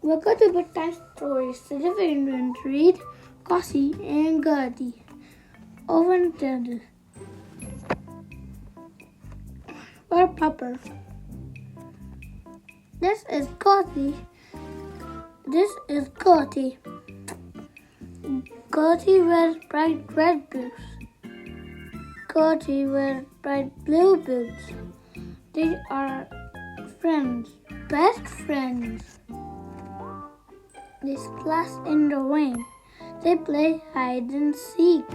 Welcome to Bedtime Stories. Today we're going to read Gossie and Gertie. Overintended. Or Pupper. This is Gossie. This is Gertie. Gertie wears bright red boots. Gertie wears bright blue boots. They are friends, best friends. They splash in the rain. They play hide and seek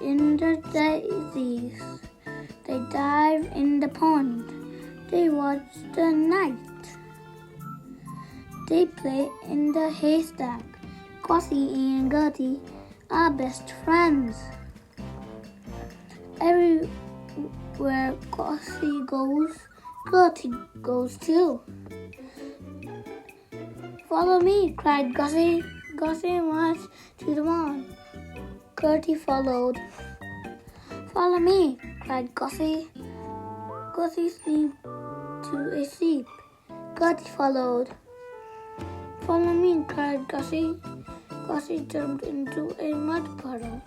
in the daisies. They dive in the pond. They watch the night. They play in the haystack. Gossie and Gertie are best friends. Everywhere Gossie goes, Gertie goes too. Follow me, cried Gossie. Gossie marched to the barn. Gertie followed. Follow me, cried Gossie. Gossie sneaked to a sheep. Gertie followed. Follow me, cried Gossie. Gossie jumped into a mud puddle.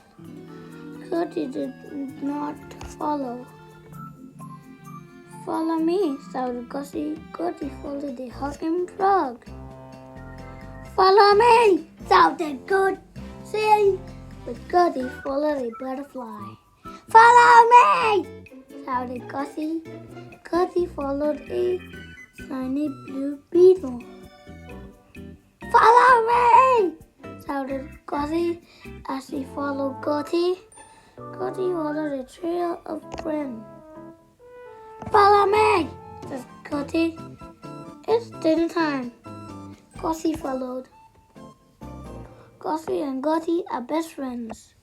Gertie did not follow. Follow me, shouted Gossie. Gertie followed a hopping frog. Follow me, shouted Gossie, but Gertie followed a butterfly. Follow me, shouted Gossie. Gertie followed a shiny blue beetle. Follow me, shouted Gossie as she followed Gertie. Gertie followed a trail of bran. Follow me, said Gertie. It's dinner time. Gossie followed. Gossie and Gertie are best friends.